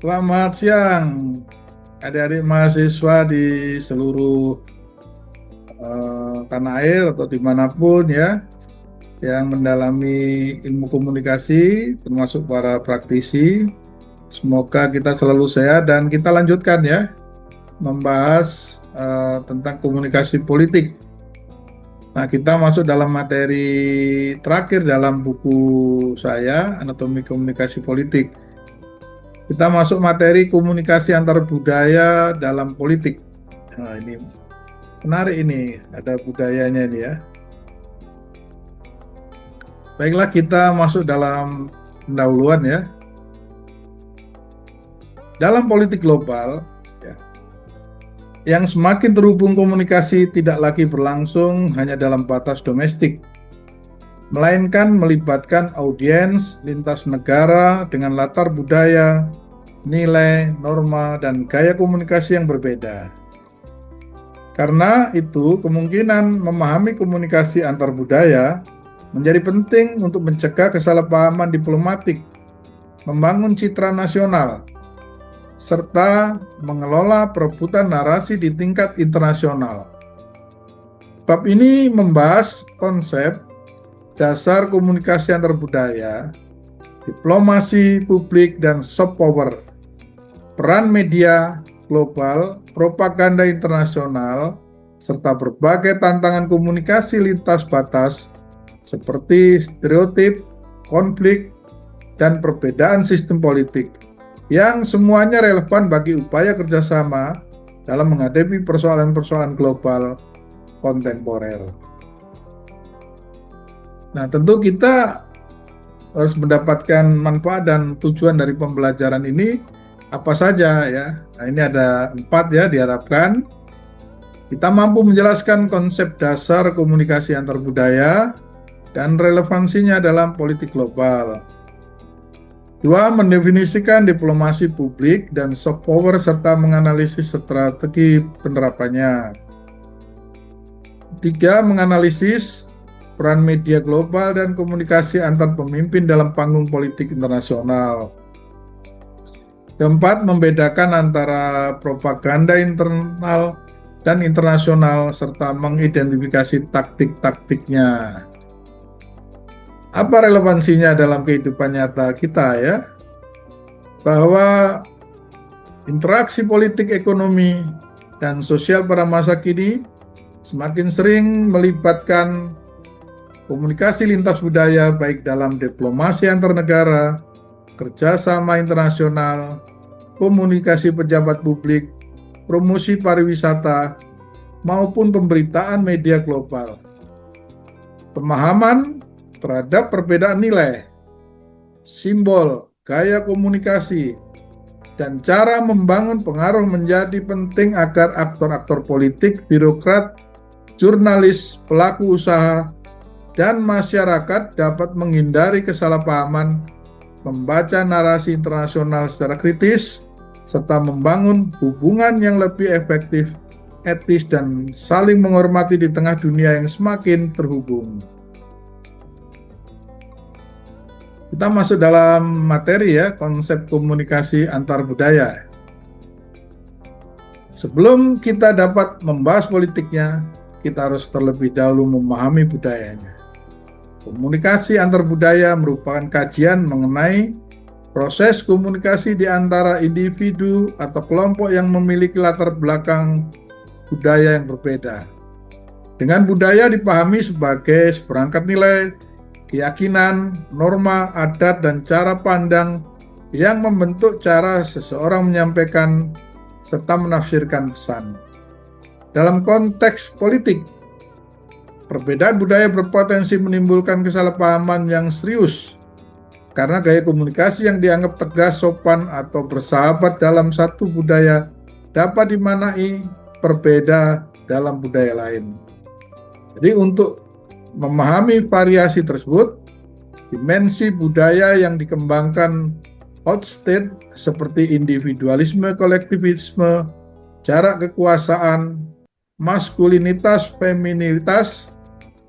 Selamat siang, adik-adik mahasiswa di seluruh tanah air atau dimanapun ya, yang mendalami ilmu komunikasi, termasuk para praktisi. Semoga kita selalu sehat dan kita lanjutkan ya, membahas tentang komunikasi politik. Nah, kita masuk dalam materi terakhir dalam buku saya, Anatomi Komunikasi Politik. Kita masuk materi komunikasi antar budaya dalam politik. Nah, ini menarik ini, ada budayanya ini ya. Baiklah, kita masuk dalam pendahuluan ya. Dalam politik global, ya, yang semakin terhubung komunikasi tidak lagi berlangsung hanya dalam batas domestik, melainkan melibatkan audiens lintas negara dengan latar budaya, nilai, norma, dan gaya komunikasi yang berbeda. Karena itu, kemungkinan memahami komunikasi antar budaya menjadi penting untuk mencegah kesalahpahaman diplomatik, membangun citra nasional, serta mengelola perebutan narasi di tingkat internasional. Bab ini membahas konsep dasar komunikasi antar budaya, diplomasi publik dan soft power, peran media global, propaganda internasional, serta berbagai tantangan komunikasi lintas batas seperti stereotip, konflik, dan perbedaan sistem politik, yang semuanya relevan bagi upaya kerjasama dalam menghadapi persoalan-persoalan global kontemporer. Nah, tentu kita harus mendapatkan manfaat dan tujuan dari pembelajaran ini apa saja ya. Nah, ini ada 4 ya, diharapkan kita mampu menjelaskan konsep dasar komunikasi antar budaya dan relevansinya dalam politik global. 2, mendefinisikan diplomasi publik dan soft power serta menganalisis strategi penerapannya. 3, menganalisis peran media global dan komunikasi antar pemimpin dalam panggung politik internasional. 4, membedakan antara propaganda internal dan internasional serta mengidentifikasi taktik-taktiknya. Apa relevansinya dalam kehidupan nyata kita ya? Bahwa interaksi politik, ekonomi, dan sosial pada masa kini semakin sering melibatkan komunikasi lintas budaya baik dalam diplomasi antar negara, kerjasama internasional, komunikasi pejabat publik, promosi pariwisata, maupun pemberitaan media global. Pemahaman terhadap perbedaan nilai, simbol, gaya komunikasi, dan cara membangun pengaruh menjadi penting agar aktor-aktor politik, birokrat, jurnalis, pelaku usaha, dan masyarakat dapat menghindari kesalahpahaman, membaca narasi internasional secara kritis, serta membangun hubungan yang lebih efektif, etis, dan saling menghormati di tengah dunia yang semakin terhubung. Kita masuk dalam materi ya, konsep komunikasi antar budaya. Sebelum kita dapat membahas politiknya, kita harus terlebih dahulu memahami budayanya. Komunikasi antar budaya merupakan kajian mengenai proses komunikasi di antara individu atau kelompok yang memiliki latar belakang budaya yang berbeda. Dengan budaya dipahami sebagai seperangkat nilai, keyakinan, norma, adat, dan cara pandang yang membentuk cara seseorang menyampaikan serta menafsirkan pesan. Dalam konteks politik, perbedaan budaya berpotensi menimbulkan kesalahpahaman yang serius karena gaya komunikasi yang dianggap tegas, sopan, atau bersahabat dalam satu budaya dapat dimaknai berbeda dalam budaya lain. Jadi untuk memahami variasi tersebut, dimensi budaya yang dikembangkan outstate seperti individualisme, kolektivisme, jarak kekuasaan, maskulinitas, feminitas,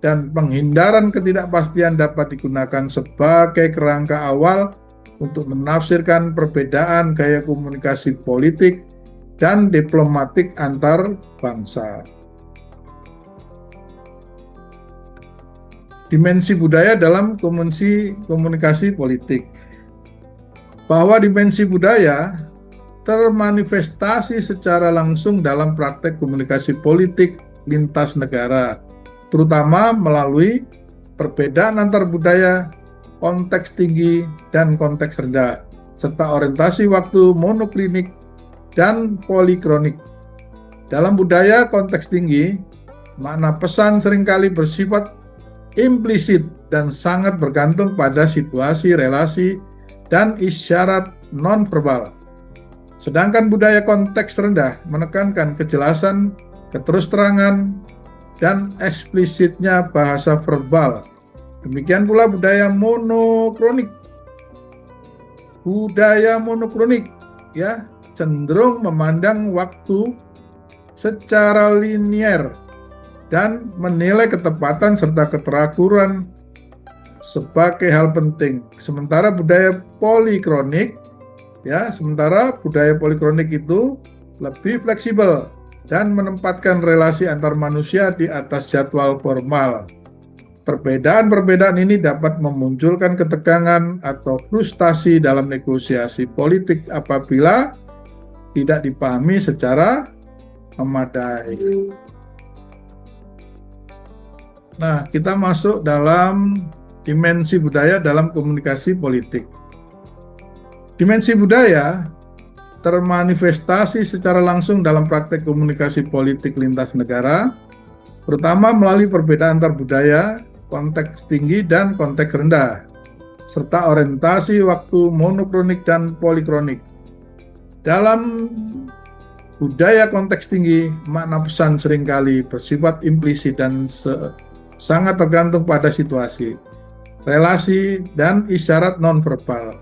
dan penghindaran ketidakpastian dapat digunakan sebagai kerangka awal untuk menafsirkan perbedaan gaya komunikasi politik dan diplomatik antar bangsa. Dimensi budaya dalam komunikasi politik. Bahwa dimensi budaya termanifestasi secara langsung dalam praktek komunikasi politik lintas negara, terutama melalui perbedaan antar budaya, konteks tinggi dan konteks rendah, serta orientasi waktu monoklinik dan polikronik. Dalam budaya konteks tinggi, makna pesan seringkali bersifat implisit dan sangat bergantung pada situasi, relasi, dan isyarat nonverbal. Sedangkan budaya konteks rendah menekankan kejelasan, keterus-terangan, dan eksplisitnya bahasa verbal. Demikian pula budaya monokronik. Budaya monokronik ya cenderung memandang waktu secara linier dan menilai ketepatan serta keteraturan sebagai hal penting. Sementara budaya polikronik itu lebih fleksibel dan menempatkan relasi antar manusia di atas jadwal formal. Perbedaan-perbedaan ini dapat memunculkan ketegangan atau frustasi dalam negosiasi politik apabila tidak dipahami secara memadai. Nah, kita masuk dalam dimensi budaya dalam komunikasi politik. Dimensi budaya termanifestasi secara langsung dalam praktek komunikasi politik lintas negara, terutama melalui perbedaan antar budaya, konteks tinggi dan konteks rendah, serta orientasi waktu monokronik dan polikronik. Dalam budaya konteks tinggi, makna pesan seringkali bersifat implisit dan sangat tergantung pada situasi, relasi, dan isyarat nonverbal.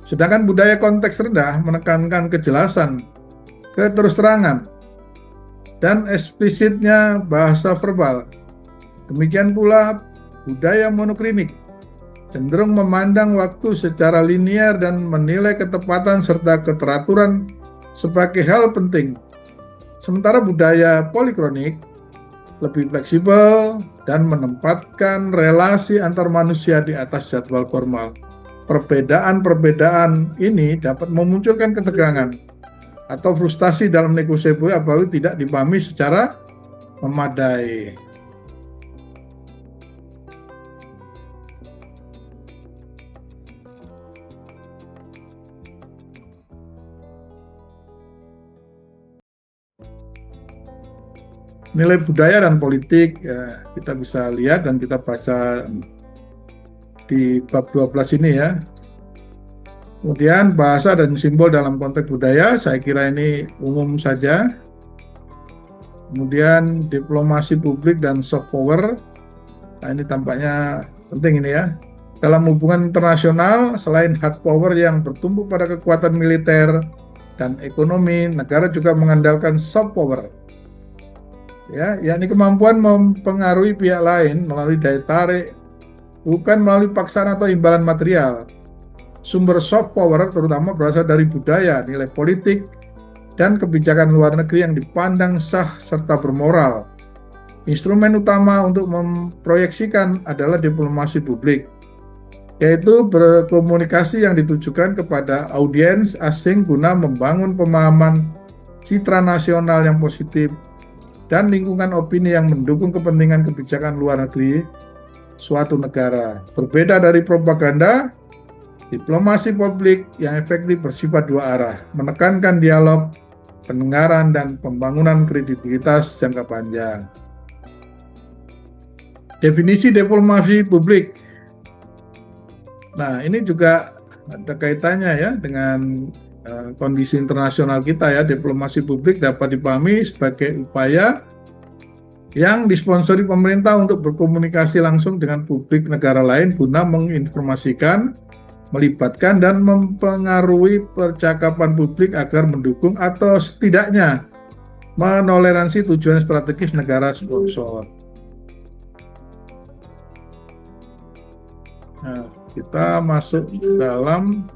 Sedangkan budaya konteks rendah menekankan kejelasan, keterus-terangan, dan eksplisitnya bahasa verbal. Demikian pula budaya monoklinik cenderung memandang waktu secara linier dan menilai ketepatan serta keteraturan sebagai hal penting. Sementara budaya polikronik lebih fleksibel dan menempatkan relasi antar manusia di atas jadwal formal. Perbedaan-perbedaan ini dapat memunculkan ketegangan atau frustasi dalam negosiasi apabila tidak dipahami secara memadai. Nilai budaya dan politik ya, kita bisa lihat dan kita baca di bab 12 ini ya. Kemudian bahasa dan simbol dalam konteks budaya, saya kira ini umum saja. Kemudian diplomasi publik dan soft power, nah ini tampaknya penting ini ya. Dalam hubungan internasional, selain hard power yang bertumbuh pada kekuatan militer dan ekonomi, negara juga mengandalkan soft power. Ya, yakni kemampuan mempengaruhi pihak lain melalui daya tarik, bukan melalui paksaan atau imbalan material. Sumber soft power terutama berasal dari budaya, nilai politik, dan kebijakan luar negeri yang dipandang sah serta bermoral. Instrumen utama untuk memproyeksikan adalah diplomasi publik, yaitu berkomunikasi yang ditujukan kepada audiens asing guna membangun pemahaman citra nasional yang positif dan lingkungan opini yang mendukung kepentingan kebijakan luar negeri suatu negara. Berbeda dari propaganda, diplomasi publik yang efektif bersifat dua arah, menekankan dialog, pendengaran, dan pembangunan kredibilitas jangka panjang. Definisi diplomasi publik. Nah, ini juga ada kaitannya ya dengan kondisi internasional kita ya. Diplomasi publik dapat dipahami sebagai upaya yang disponsori pemerintah untuk berkomunikasi langsung dengan publik negara lain guna menginformasikan, melibatkan, dan mempengaruhi percakapan publik agar mendukung atau setidaknya menoleransi tujuan strategis negara sponsor. Nah, kita masuk dalam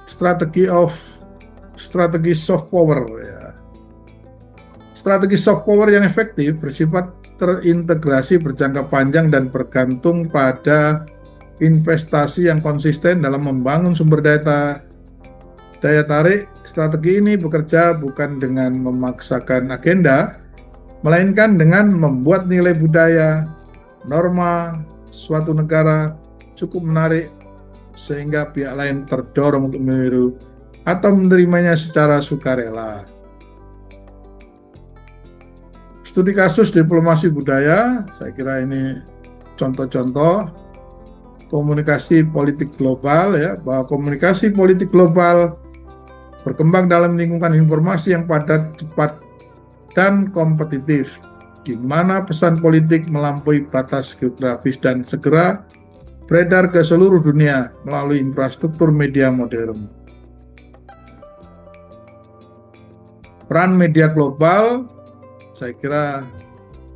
strategi soft power ya. Strategi soft power yang efektif bersifat terintegrasi berjangka panjang dan bergantung pada investasi yang konsisten dalam membangun sumber daya tarik. Strategi ini bekerja bukan dengan memaksakan agenda, melainkan dengan membuat nilai budaya, norma suatu negara cukup menarik sehingga pihak lain terdorong untuk meniru atau menerimanya secara sukarela. Studi kasus diplomasi budaya, saya kira ini contoh-contoh komunikasi politik global ya, bahwa komunikasi politik global berkembang dalam lingkungan informasi yang padat, cepat, dan kompetitif, di mana pesan politik melampaui batas geografis dan segera beredar ke seluruh dunia melalui infrastruktur media modern. Peran media global, saya kira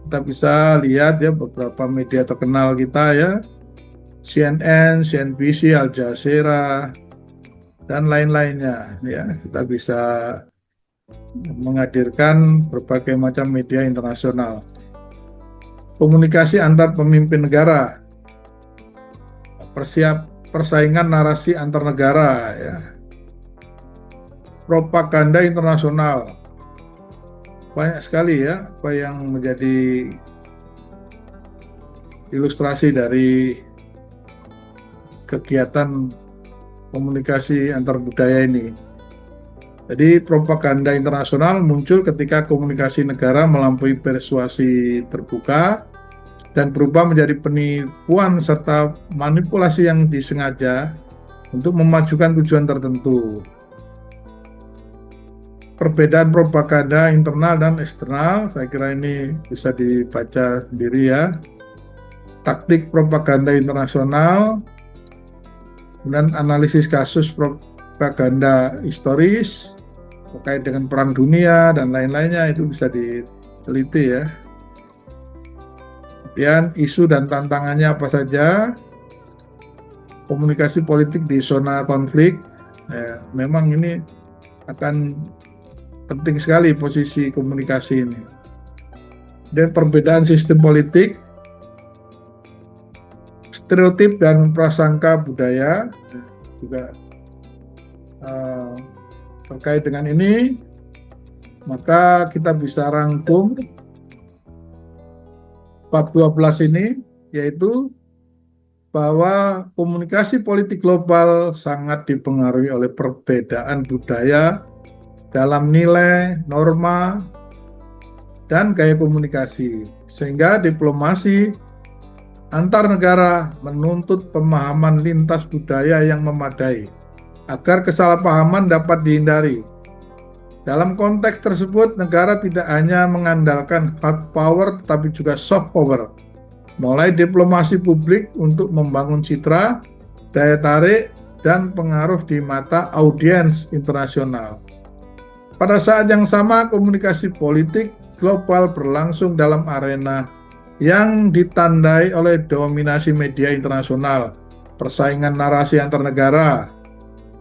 kita bisa lihat ya beberapa media terkenal kita ya, CNN, CNBC, Al Jazeera, dan lain-lainnya ya. Kita bisa menghadirkan berbagai macam media internasional. Komunikasi antar pemimpin negara, persaingan narasi antar negara ya. Propaganda internasional, banyak sekali ya apa yang menjadi ilustrasi dari kegiatan komunikasi antar budaya ini. Jadi propaganda internasional muncul ketika komunikasi negara melampaui persuasi terbuka dan berubah menjadi penipuan serta manipulasi yang disengaja untuk memajukan tujuan tertentu. Perbedaan propaganda internal dan eksternal, saya kira ini bisa dibaca sendiri ya. Taktik propaganda internasional, kemudian analisis kasus propaganda historis terkait dengan perang dunia dan lain-lainnya, itu bisa diteliti ya. Kemudian isu dan tantangannya apa saja, komunikasi politik di zona konflik, ya, memang ini akan penting sekali posisi komunikasi ini. Dan perbedaan sistem politik, stereotip dan prasangka budaya juga terkait dengan ini, maka kita bisa rangkum bab 12 ini, yaitu bahwa komunikasi politik global sangat dipengaruhi oleh perbedaan budaya dalam nilai, norma, dan gaya komunikasi, sehingga diplomasi antar negara menuntut pemahaman lintas budaya yang memadai agar kesalahpahaman dapat dihindari. Dalam konteks tersebut, negara tidak hanya mengandalkan hard power tetapi juga soft power, mulai diplomasi publik untuk membangun citra, daya tarik, dan pengaruh di mata audiens internasional. Pada saat yang sama, komunikasi politik global berlangsung dalam arena yang ditandai oleh dominasi media internasional, persaingan narasi antar negara,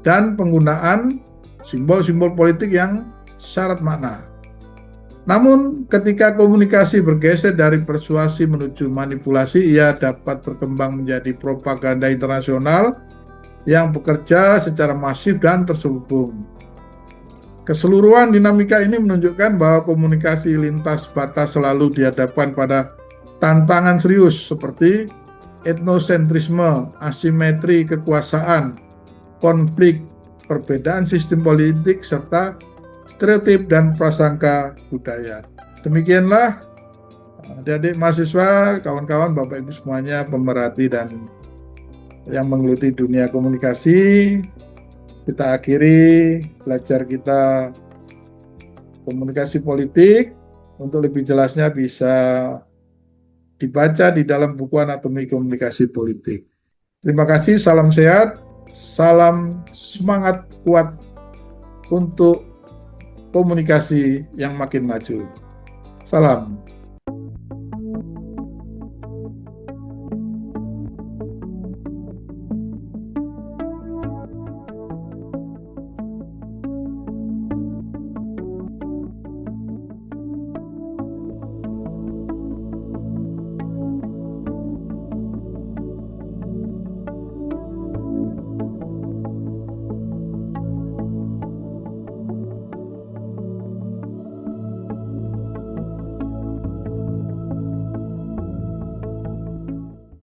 dan penggunaan simbol-simbol politik yang syarat makna. Namun, ketika komunikasi bergeser dari persuasi menuju manipulasi, ia dapat berkembang menjadi propaganda internasional yang bekerja secara masif dan terselubung. Keseluruhan dinamika ini menunjukkan bahwa komunikasi lintas batas selalu dihadapkan pada tantangan serius seperti etnosentrisme, asimetri kekuasaan, konflik, perbedaan sistem politik, serta stereotip dan prasangka budaya. Demikianlah adik-adik mahasiswa, kawan-kawan, Bapak Ibu semuanya, pemerhati dan yang menggeluti dunia komunikasi. Kita akhiri belajar kita komunikasi politik. Untuk lebih jelasnya bisa dibaca di dalam buku Anatomi Komunikasi Politik. Terima kasih, salam sehat, salam semangat kuat untuk komunikasi yang makin maju. Salam.